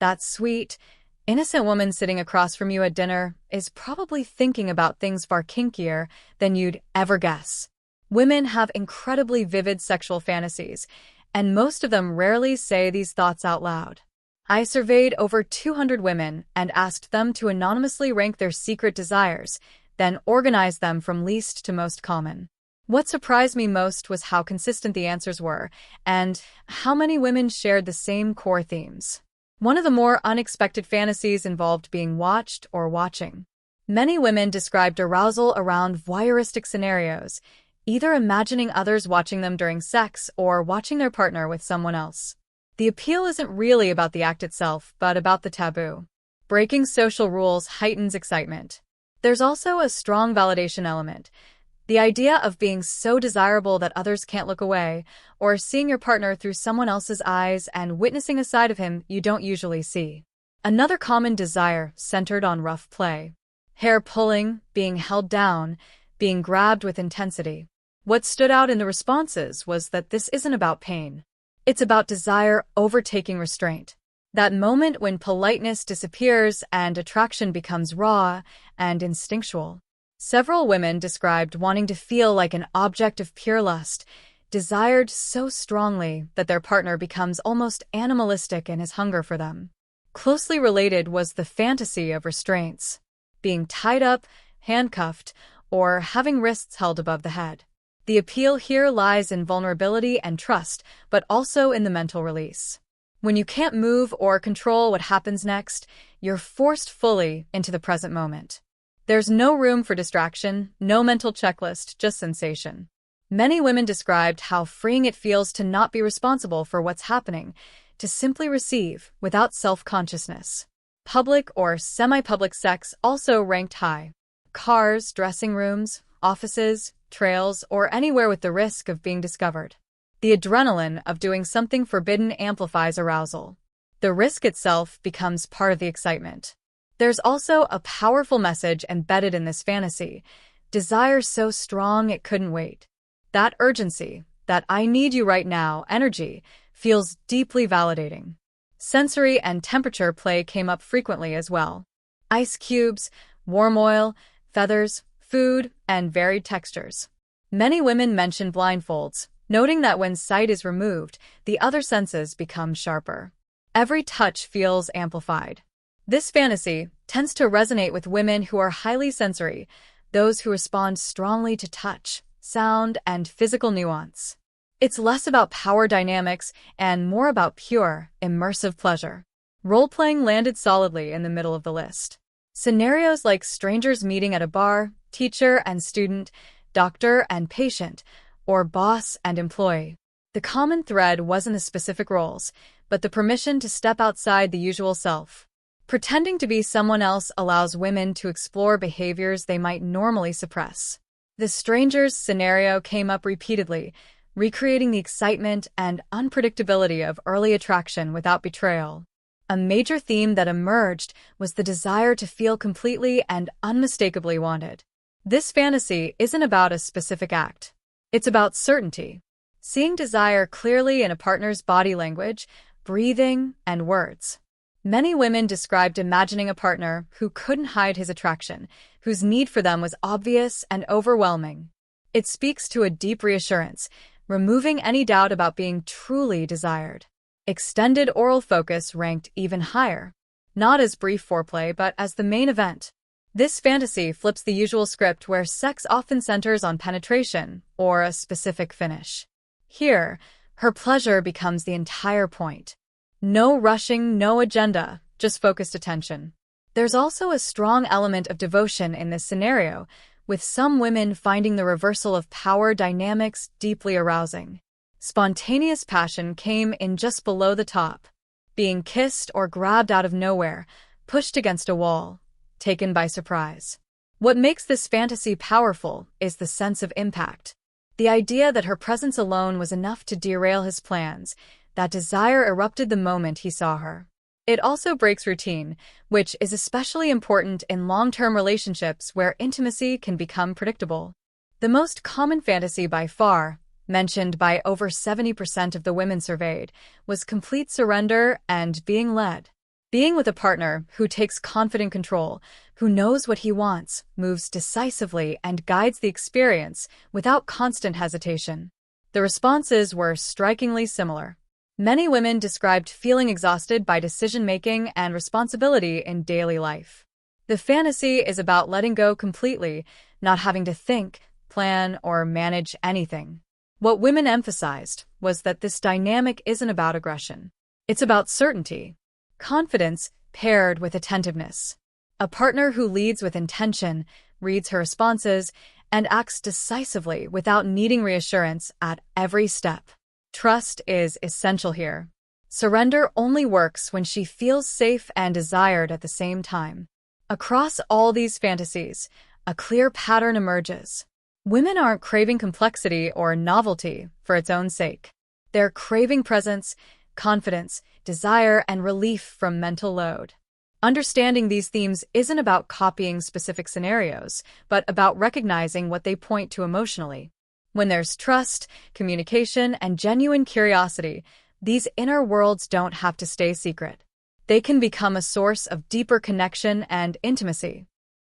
That sweet, innocent woman sitting across from you at dinner is probably thinking about things far kinkier than you'd ever guess. Women have incredibly vivid sexual fantasies, and most of them rarely say these thoughts out loud. I surveyed over 200 women and asked them to anonymously rank their secret desires, then organize them from least to most common. What surprised me most was how consistent the answers were, and how many women shared the same core themes. One of the more unexpected fantasies involved being watched or watching. Many women described arousal around voyeuristic scenarios, either imagining others watching them during sex or watching their partner with someone else. The appeal isn't really about the act itself, but about the taboo. Breaking social rules heightens excitement. There's also a strong validation element. The idea of being so desirable that others can't look away, or seeing your partner through someone else's eyes and witnessing a side of him you don't usually see. Another common desire centered on rough play. Hair pulling, being held down, being grabbed with intensity. What stood out in the responses was that this isn't about pain. It's about desire overtaking restraint. That moment when politeness disappears and attraction becomes raw and instinctual. Several women described wanting to feel like an object of pure lust, desired so strongly that their partner becomes almost animalistic in his hunger for them. Closely related was the fantasy of restraints, being tied up, handcuffed, or having wrists held above the head. The appeal here lies in vulnerability and trust, but also in the mental release. When you can't move or control what happens next, you're forced fully into the present moment. There's no room for distraction, no mental checklist, just sensation. Many women described how freeing it feels to not be responsible for what's happening, to simply receive without self-consciousness. Public or semi-public sex also ranked high. Cars, dressing rooms, offices, trails, or anywhere with the risk of being discovered. The adrenaline of doing something forbidden amplifies arousal. The risk itself becomes part of the excitement. There's also a powerful message embedded in this fantasy, desire so strong it couldn't wait. That urgency, that I need you right now energy, feels deeply validating. Sensory and temperature play came up frequently as well. Ice cubes, warm oil, feathers, food, and varied textures. Many women mention blindfolds, noting that when sight is removed, the other senses become sharper. Every touch feels amplified. This fantasy tends to resonate with women who are highly sensory, those who respond strongly to touch, sound, and physical nuance. It's less about power dynamics and more about pure, immersive pleasure. Role-playing landed solidly in the middle of the list. Scenarios like strangers meeting at a bar, teacher and student, doctor and patient, or boss and employee. The common thread wasn't the specific roles, but the permission to step outside the usual self. Pretending to be someone else allows women to explore behaviors they might normally suppress. The strangers scenario came up repeatedly, recreating the excitement and unpredictability of early attraction without betrayal. A major theme that emerged was the desire to feel completely and unmistakably wanted. This fantasy isn't about a specific act. It's about certainty. Seeing desire clearly in a partner's body language, breathing, and words. Many women described imagining a partner who couldn't hide his attraction, whose need for them was obvious and overwhelming. It speaks to a deep reassurance, removing any doubt about being truly desired. Extended oral focus ranked even higher, not as brief foreplay but as the main event. This fantasy flips the usual script where sex often centers on penetration or a specific finish. Here, her pleasure becomes the entire point. No rushing, no agenda, just focused attention. There's also a strong element of devotion in this scenario, with some women finding the reversal of power dynamics deeply arousing. Spontaneous passion came in just below the top. Being kissed or grabbed out of nowhere, pushed against a wall, taken by surprise. What makes this fantasy powerful is the sense of impact. The idea that her presence alone was enough to derail his plans. That desire erupted the moment he saw her. It also breaks routine, which is especially important in long-term relationships where intimacy can become predictable. The most common fantasy by far, mentioned by over 70% of the women surveyed, was complete surrender and being led. Being with a partner who takes confident control, who knows what he wants, moves decisively, and guides the experience without constant hesitation. The responses were strikingly similar. Many women described feeling exhausted by decision-making and responsibility in daily life. The fantasy is about letting go completely, not having to think, plan, or manage anything. What women emphasized was that this dynamic isn't about aggression. It's about certainty. Confidence paired with attentiveness. A partner who leads with intention, reads her responses, and acts decisively without needing reassurance at every step. Trust is essential here. Surrender only works when she feels safe and desired at the same time. Across all these fantasies, a clear pattern emerges. Women aren't craving complexity or novelty for its own sake. They're craving presence, confidence, desire, and relief from mental load. Understanding these themes isn't about copying specific scenarios, but about recognizing what they point to emotionally. When there's trust, communication, and genuine curiosity, these inner worlds don't have to stay secret. They can become a source of deeper connection and intimacy.